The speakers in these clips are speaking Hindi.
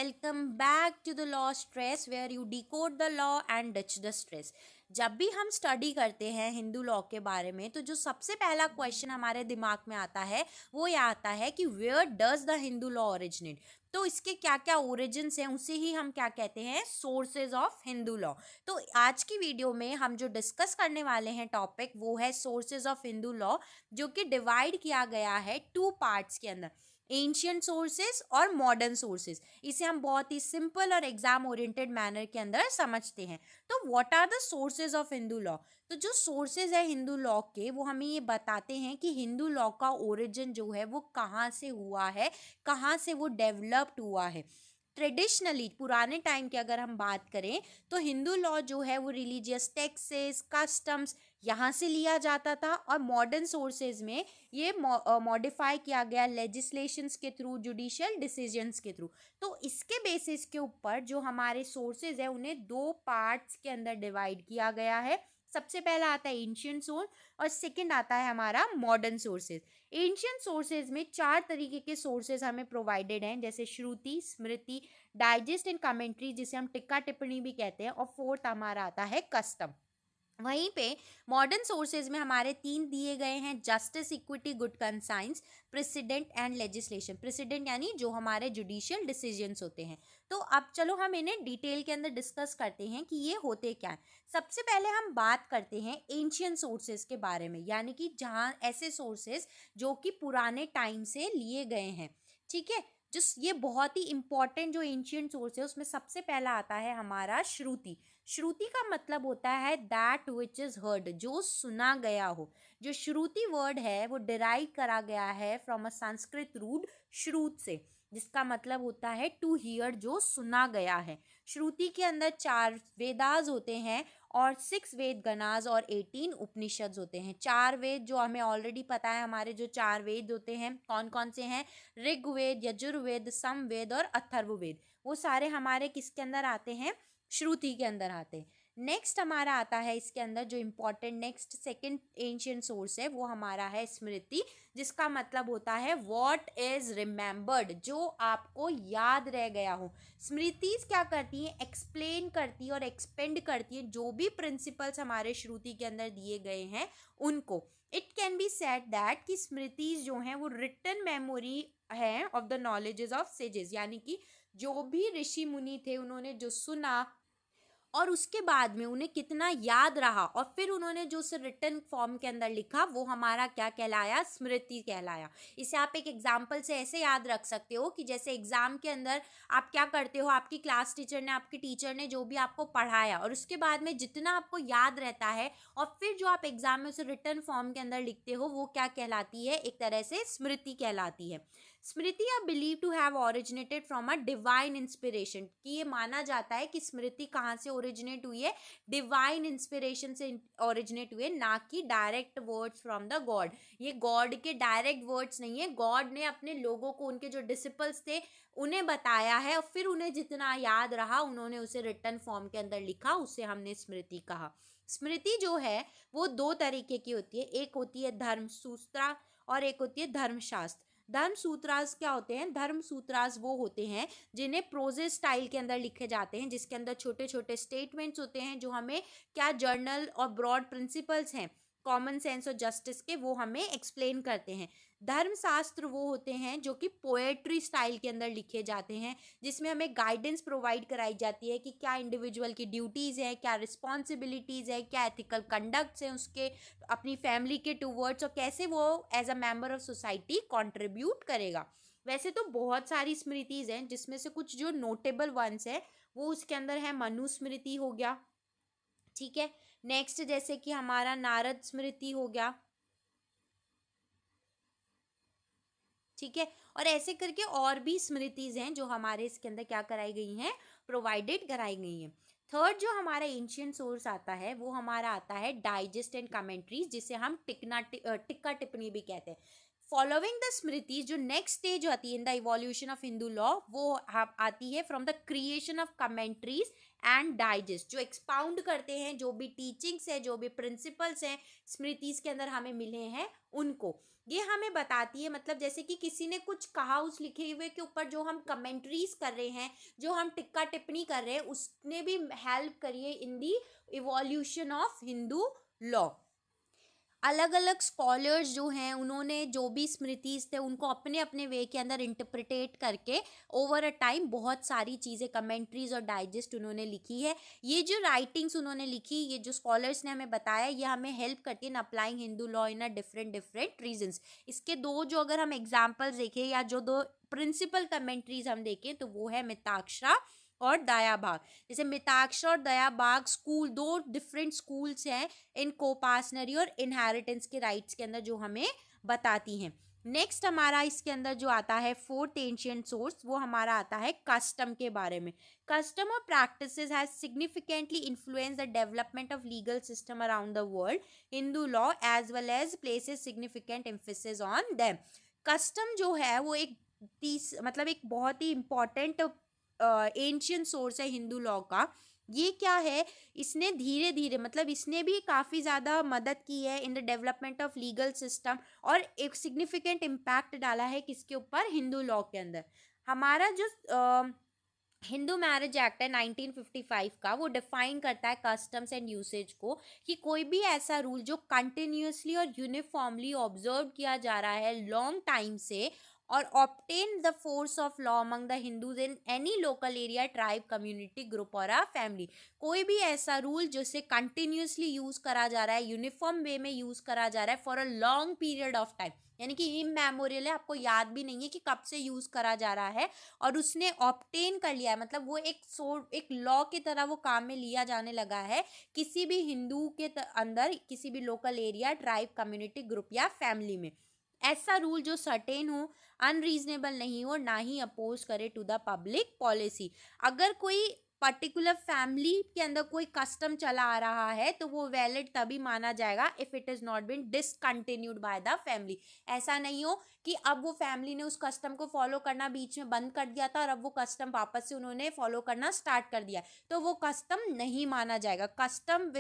welcome back to the law stress where you decode the law and ditch the stress। जब भी हम स्टडी करते हैं हिंदू लॉ के बारे में तो जो सबसे पहला क्वेश्चन हमारे दिमाग में आता है वो ये आता है कि where does the Hindu law originate. तो इसके क्या क्या ओरिजिन्स हैं उसे ही हम क्या कहते हैं, सोर्सेज ऑफ हिंदू लॉ। तो आज की वीडियो में हम जो डिस्कस करने वाले हैं टॉपिक वो है सोर्सेज ऑफ हिंदू लॉ, जो कि डिवाइड किया गया है टू पार्ट्स के अंदर, एंशियंट सोर्सेज और मॉडर्न सोर्सेज। इसे हम बहुत ही सिंपल और एग्जाम ओरिएंटेड मैनर के अंदर समझते हैं। तो what are the sources of Hindu law? तो जो सोर्सेज है हिंदू लॉ के वो हमें ये बताते हैं कि हिंदू लॉ का ओरिजिन जो है वो कहाँ से हुआ है, कहाँ से वो डेवलप्ड हुआ है। ट्रेडिशनली पुराने टाइम की अगर हम बात करें तो हिंदू लॉ जो है वो रिलीजियस टेक्सेस, कस्टम्स यहाँ से लिया जाता था, और मॉडर्न सोर्सेज में ये मॉडिफाई किया गया लेजिस्लेशंस के थ्रू, जुडिशियल डिसीजंस के थ्रू। तो इसके बेसिस के ऊपर जो हमारे सोर्सेज है उन्हें दो पार्ट्स के अंदर डिवाइड किया गया है। सबसे पहला आता है एंशियंट सोर्स और सेकंड आता है हमारा मॉडर्न सोर्सेज। एंशियंट सोर्सेज में चार तरीके के सोर्सेज हमें प्रोवाइडेड हैं, जैसे श्रुति, स्मृति, डाइजेस्ट एंड कमेंट्री जिसे हम टिक्का टिप्पणी भी कहते हैं, और फोर्थ हमारा आता है कस्टम। वहीं पे मॉडर्न सोर्सेज में हमारे तीन दिए गए हैं, justice, equity, good conscience, president and legislation. President यानी जो हमारे जुडिशियल डिसीजंस होते हैं। तो अब चलो हम इन्हें डिटेल के अंदर डिस्कस करते हैं कि ये होते क्या है। सबसे पहले हम बात करते हैं एंशियंट सोर्सेज के बारे में, यानी कि जहाँ ऐसे सोर्सेज जो कि पुराने टाइम से लिए गए हैं। ठीक है, जिस ये बहुत ही इंपॉर्टेंट जो एंशियंट सोर्स है उसमें सबसे पहला आता है हमारा श्रुति। श्रुति का मतलब होता है दैट विच इज हर्ड, जो सुना गया हो। जो श्रुति वर्ड है वो डिराइव करा गया है फ्रॉम अ संस्कृत रूट श्रुत से, जिसका मतलब होता है टू हियर, जो सुना गया है। श्रुति के अंदर 4 वेदास होते हैं और 6 वेद गणाज और 18 उपनिषद होते हैं। 4 वेद जो हमें ऑलरेडी पता है, हमारे जो 4 वेद होते हैं कौन कौन से हैं, ऋग्वेद, यजुर्वेद, समवेद और अथर्ववेद, वो सारे हमारे किसके अंदर आते हैं, श्रुति के अंदर आते हैं। नेक्स्ट हमारा आता है इसके अंदर जो important next second ancient source है वो हमारा है स्मृति, जिसका मतलब होता है व्हाट इज रिमेम्बर्ड, जो आपको याद रह गया हो। स्मृतिज क्या करती हैं, एक्सप्लेन करती है और एक्सपेंड करती है जो भी प्रिंसिपल्स हमारे श्रुति के अंदर दिए गए हैं उनको। It can be said that कि स्मृतिज जो हैं वो रिटन मेमोरी है of the knowledges of sages, यानी कि जो भी ऋषि मुनि थे उन्होंने जो सुना और उसके बाद में उन्हें कितना याद रहा और फिर उन्होंने जो उसे रिटन फॉर्म के अंदर लिखा वो हमारा क्या कहलाया, स्मृति कहलाया। इसे आप एक एग्जाम्पल से ऐसे याद रख सकते हो कि जैसे एग्जाम के अंदर आप क्या करते हो, आपकी क्लास टीचर ने, आपकी टीचर ने जो भी आपको पढ़ाया और उसके बाद में जितना आपको याद रहता है और फिर जो आप एग्जाम में उसे रिटन फॉर्म के अंदर लिखते हो वो क्या कहलाती है, एक तरह से स्मृति कहलाती है। Smriti are believe to have originated from a divine inspiration, कि ये माना जाता है कि स्मृति कहाँ से ओरिजिनेट हुई है, डिवाइन इंस्पिरेशन से ओरिजिनेट हुए, ना कि direct words from the God. ये गॉड के डायरेक्ट वर्ड्स नहीं है, गॉड ने अपने लोगों को, उनके जो डिसिपल्स थे उन्हें बताया है और फिर उन्हें जितना याद रहा उन्होंने उसे रिटन फॉर्म के अंदर लिखा, उसे हमने स्मृति कहा। स्मृति जो है वो दो तरीके की होती है, एक होती है धर्म सूत्रा और एक होती है धर्मशास्त्र। धर्म सूत्रास क्या होते हैं, धर्म सूत्रास वो होते हैं जिन्हें प्रोजेस स्टाइल के अंदर लिखे जाते हैं, जिसके अंदर छोटे छोटे स्टेटमेंट्स होते हैं जो हमें क्या जर्नल और ब्रॉड प्रिंसिपल्स हैं कॉमन सेंस और जस्टिस के, वो हमें एक्सप्लेन करते हैं। धर्मशास्त्र वो होते हैं जो कि पोएट्री स्टाइल के अंदर लिखे जाते हैं, जिसमें हमें गाइडेंस प्रोवाइड कराई जाती है कि क्या इंडिविजुअल की ड्यूटीज़ है, क्या रिस्पॉन्सिबिलिटीज़ है, क्या एथिकल कंडक्ट्स हैं उसके अपनी फैमिली के टूवर्ड्स, और कैसे वो as a member of society contribute करेगा। वैसे तो बहुत सारी स्मृतिज हैं जिसमें से कुछ जो नोटेबल वंस है वो उसके अंदर है, मनुस्मृति हो गया, ठीक है। नेक्स्ट जैसे कि हमारा नारद स्मृति हो गया, ठीक है। और ऐसे करके और भी स्मृतिज हैं जो हमारे इसके अंदर क्या कराई गई हैं, प्रोवाइडेड कराई गई हैं। थर्ड जो हमारा एंशियंट सोर्स आता है वो हमारा आता है डाइजेस्ट एंड कमेंट्रीज, जिसे हम टिक्का टिप्पणी भी कहते हैं। फॉलोइंग द स्मृति जो नेक्स्ट स्टेज आती है in the evolution of Hindu law वो आती है from the creation of commentaries and digest, जो एक्सपाउंड करते हैं जो भी टीचिंग्स है, जो भी प्रिंसिपल्स हैं स्मृतिज के अंदर हमें मिले हैं उनको। ये हमें बताती है, मतलब जैसे कि किसी ने कुछ कहा उस लिखे हुए के ऊपर जो हम कमेंट्रीज कर रहे हैं, जो हम टिक्का टिप्पणी कर रहे हैं, उसने भी हेल्प करी है इन दी इवोल्यूशन ऑफ हिंदू लॉ। अलग अलग स्कॉलर्स जो हैं उन्होंने जो भी स्मृतिज थे उनको अपने अपने वे के अंदर इंटरप्रिटेट करके ओवर अ टाइम बहुत सारी चीज़ें, कमेंट्रीज और डाइजेस्ट उन्होंने लिखी है। ये जो राइटिंग्स उन्होंने लिखी, ये जो स्कॉलर्स ने हमें बताया, ये हमें हेल्प करती है in applying Hindu law in a different different regions. इसके दो जो अगर हम एग्जाम्पल्स देखें या जो दो प्रिंसिपल कमेंट्रीज हम देखें तो वो है मिताक्षरा और दयाभाग। जैसे मिताक्षरा और दयाभाग स्कूल, दो डिफरेंट स्कूल्स हैं इन कोपासनरी और इनहेरिटेंस के राइट्स के अंदर जो हमें बताती हैं। नेक्स्ट हमारा इसके अंदर जो आता है फोर्थ एंशिएंट सोर्स, वो हमारा आता है कस्टम के बारे में। कस्टम और practices has significantly influence the development of legal system around the world. Hindu law as well as places significant emphasis on them. Custom जो है वो एक मतलब एक बहुत ही इंपॉर्टेंट एंशियंट सोर्स है हिंदू लॉ का। ये क्या है, इसने धीरे धीरे, मतलब इसने भी काफ़ी ज़्यादा मदद की है in the development of legal system, और एक सिग्निफिकेंट इम्पैक्ट डाला है किसके ऊपर, हिंदू लॉ के अंदर। हमारा जो हिंदू मैरिज एक्ट है 1955 का, वो डिफाइन करता है कस्टम्स एंड यूसेज को, कि कोई भी ऐसा रूल जो कंटिन्यूसली और यूनिफॉर्मली ऑब्जर्व किया जा रहा है लॉन्ग टाइम से, और obtain the force of law among the Hindus in any local area, tribe, community, group और अ फैमिली। कोई भी ऐसा रूल जिसे कंटिन्यूसली यूज करा जा रहा है, यूनिफॉर्म वे में यूज करा जा रहा है for a long period of time, यानी कि इमेमोरियल है, आपको याद भी नहीं है कि कब से यूज करा जा रहा है, और उसने ऑब्टेन कर लिया है, मतलब वो एक लॉ की तरह वो काम में लिया जाने लगा है किसी भी हिंदू के अंदर, किसी भी local area, tribe, community, group या फैमिली में। ऐसा रूल जो सर्टेन हो, अनरीजनेबल नहीं हो, ना ही अपोज करे टू द पब्लिक पॉलिसी। अगर कोई पर्टिकुलर फैमिली के अंदर कोई कस्टम चला आ रहा है तो वो वैलिड तभी माना जाएगा if it is not been discontinued by the family. ऐसा नहीं हो कि अब वो फैमिली ने उस कस्टम को फॉलो करना बीच में बंद कर दिया था और अब वो कस्टम वापस से उन्होंने फॉलो करना स्टार्ट कर दिया, तो वो कस्टम नहीं माना जाएगा। कस्टम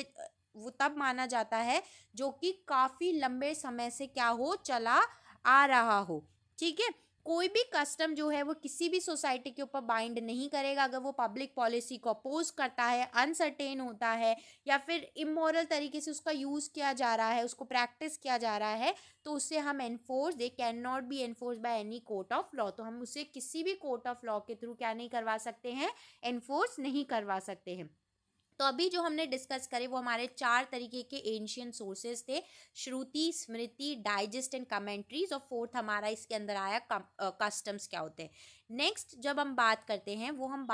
वो तब माना जाता है जो कि काफ़ी लंबे समय से क्या हो, चला आ रहा हो। ठीक है, कोई भी कस्टम जो है वो किसी भी सोसाइटी के ऊपर बाइंड नहीं करेगा अगर वो पब्लिक पॉलिसी को अपोज करता है, अनसर्टेन होता है, या फिर इमोरल तरीके से उसका यूज़ किया जा रहा है, उसको प्रैक्टिस किया जा रहा है, तो उससे हम enforce, they can not be enforce by any court of law. तो हम उसे किसी भी कोर्ट ऑफ लॉ के थ्रू क्या नहीं करवा सकते हैं, एनफोर्स नहीं करवा सकते हैं। तो अभी जो हमने डिस्कस करे वो हमारे चार तरीके के एंशियंट सोर्सेज थे, श्रुति, स्मृति, डाइजेस्ट एंड कमेंट्रीज, और फोर्थ हमारा इसके अंदर आया कस्टम्स क्या होते हैं। नेक्स्ट जब हम बात करते हैं वो हम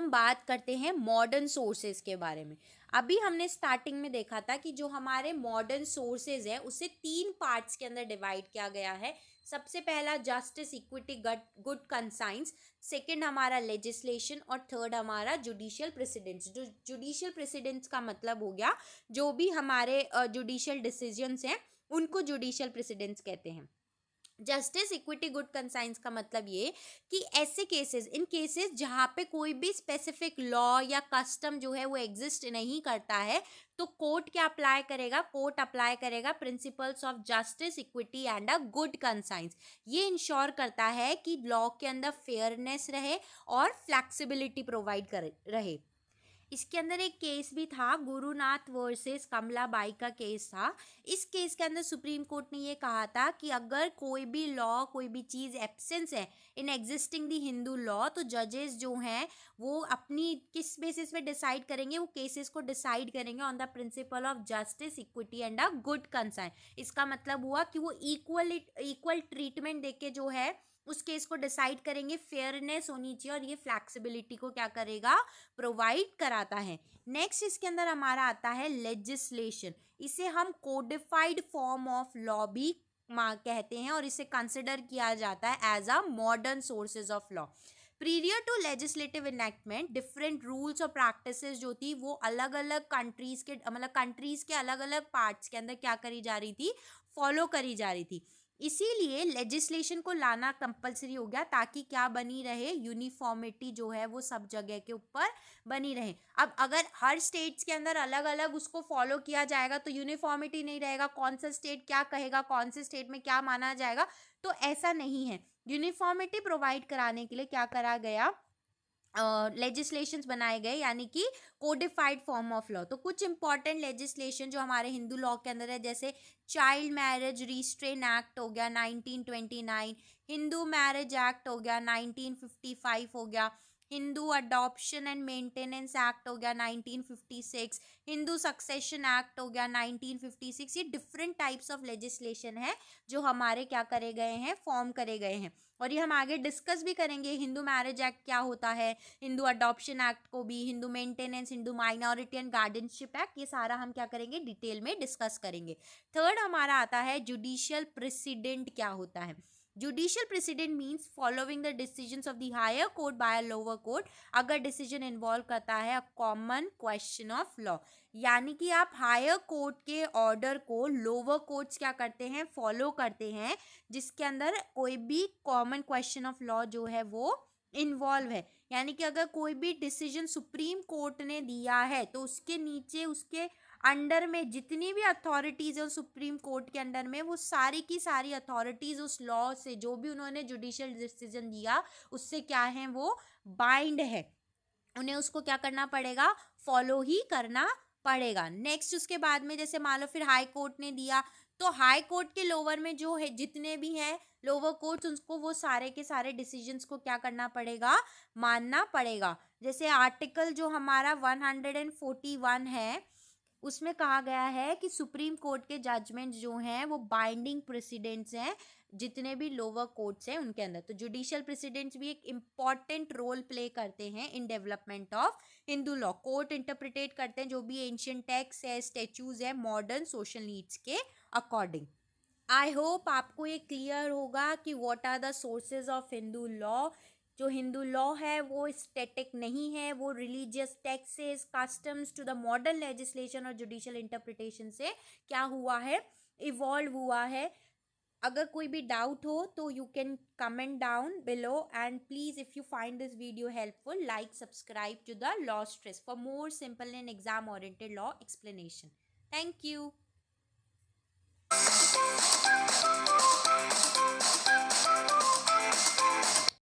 बात करते हैं मॉडर्न सोर्सेज के बारे में। अभी हमने स्टार्टिंग में देखा था कि जो हमारे मॉडर्न सोर्सेज है उसे तीन पार्ट्स के अंदर डिवाइड किया गया है। सबसे पहला justice, equity, good conscience, second हमारा लेजिस्लेशन, और थर्ड हमारा जुडिशियल प्रेसिडेंट्स। जो जुडिशियल प्रेसिडेंट्स का मतलब हो गया जो भी हमारे जुडिशियल डिसीजंस हैं उनको जुडिशियल प्रेसिडेंट्स कहते हैं। जस्टिस, इक्विटी, गुड कंसाइंस का मतलब ये कि ऐसे केसेस, इन केसेस जहाँ पे कोई भी स्पेसिफिक लॉ या कस्टम जो है वो एग्जिस्ट नहीं करता है, तो कोर्ट क्या अप्लाई करेगा, कोर्ट अप्लाई करेगा principles of justice, equity and a good conscience. ये इंश्योर करता है कि लॉ के अंदर फेयरनेस रहे और फ्लेक्सिबिलिटी प्रोवाइड कर रहे। इसके अंदर एक केस भी था, गुरुनाथ वर्सेस कमलाबाई का केस था। इस केस के अंदर सुप्रीम कोर्ट ने ये कहा था कि अगर कोई भी लॉ, कोई भी चीज़ एब्सेंस है in existing the Hindu law, तो जजेस जो हैं वो अपनी किस बेसिस पे डिसाइड करेंगे, वो केसेस को डिसाइड करेंगे on the principle of justice, equity and a good consign. इसका मतलब हुआ कि वो इक्वल ट्रीटमेंट देके जो है उस केस को डिसाइड करेंगे, फेयरनेस होनी चाहिए, और ये फ्लैक्सिबिलिटी को क्या करेगा, प्रोवाइड कराता है। नेक्स्ट इसके अंदर हमारा आता है लेजिस्लेशन। इसे हम कोडिफाइड फॉर्म ऑफ लॉ भी कहते हैं, और इसे कंसिडर किया जाता है as a modern sources of law. Prior to legislative enactment different rules और प्रैक्टिसेस जो थी वो अलग अलग कंट्रीज के, मतलब कंट्रीज के अलग अलग पार्ट्स के अंदर क्या करी जा रही थी, फॉलो करी जा रही थी। इसीलिए लेजिस्लेशन को लाना कंपलसरी हो गया ताकि क्या बनी रहे, यूनिफॉर्मिटी जो है वो सब जगह के ऊपर बनी रहे। अब अगर हर स्टेट्स के अंदर अलग अलग उसको फॉलो किया जाएगा तो यूनिफॉर्मिटी नहीं रहेगा, कौन सा स्टेट क्या कहेगा, कौन से स्टेट में क्या माना जाएगा, तो ऐसा नहीं है। यूनिफॉर्मिटी प्रोवाइड कराने के लिए क्या करा गया, लेजिस्लेशंस बनाए गए, यानी कि कोडिफाइड फॉर्म ऑफ लॉ। तो कुछ इंपॉर्टेंट लेजिस्लेशन जो हमारे हिंदू लॉ के अंदर है, जैसे चाइल्ड मैरिज रिस्ट्रेन एक्ट हो गया 1929, हिंदू मैरिज एक्ट हो गया 1955 हो गया, Hindu adoption and maintenance act हो गया 1956, हिंदू सक्सेशन एक्ट हो गया 1956। ये डिफरेंट टाइप्स ऑफ लेजिस्लेशन है जो हमारे क्या करे गए हैं, फॉर्म करे गए हैं, और ये हम आगे डिस्कस भी करेंगे। हिंदू मैरिज एक्ट क्या होता है, हिंदू अडॉप्शन एक्ट को भी, Hindu maintenance, Hindu minority and guardianship act, ये सारा हम क्या करेंगे, डिटेल में डिस्कस करेंगे। थर्ड हमारा आता है जुडिशियल प्रेसिडेंट क्या होता है। Judicial precedent means following the decisions of the higher court by a lower court, अगर डिसीजन इन्वॉल्व करता है a common question of law, यानी कि आप हायर कोर्ट के ऑर्डर को लोअर कोर्ट्स क्या करते हैं, फॉलो करते हैं, जिसके अंदर कोई भी कॉमन क्वेश्चन ऑफ लॉ जो है वो इन्वॉल्व है। यानी कि अगर कोई भी डिसीजन सुप्रीम कोर्ट ने दिया है तो उसके नीचे, उसके अंडर में जितनी भी अथॉरिटीज है सुप्रीम कोर्ट के अंडर में, वो सारी की सारी अथॉरिटीज उस लॉ से, जो भी उन्होंने जुडिशियल डिसीजन दिया उससे क्या है, वो बाइंड है, उन्हें उसको क्या करना पड़ेगा, फॉलो ही करना पड़ेगा। नेक्स्ट उसके बाद में जैसे मान लो फिर हाई कोर्ट ने दिया, तो हाई कोर्ट के लोअर में जो है जितने भी हैं लोअर कोर्ट्स, उनको वो सारे के सारे डिसीजंस को क्या करना पड़ेगा, मानना पड़ेगा। जैसे आर्टिकल जो हमारा 141 है उसमें कहा गया है कि सुप्रीम कोर्ट के जजमेंट जो हैं वो बाइंडिंग प्रेसिडेंट्स हैं जितने भी लोअर कोर्ट्स हैं उनके अंदर। तो जुडिशियल प्रेसिडेंट्स भी एक इम्पॉर्टेंट रोल प्ले करते हैं in development of Hindu law. Court interpret करते हैं जो भी एंशियंट टेक्स्ट है, स्टेच्यूज है, मॉडर्न सोशल नीड्स के अकॉर्डिंग। आई होप आपको ये क्लियर होगा कि what are the sources of Hindu law. जो हिंदू लॉ है वो स्टैटिक नहीं है, वो religious texts, customs to the modern legislation और जुडिशियल इंटरप्रिटेशन से क्या हुआ है, इवॉल्व हुआ है। अगर कोई भी डाउट हो तो you can comment down below, and please if you find this video helpful, like subscribe to the law stress for more simple and exam oriented law explanation. Thank you.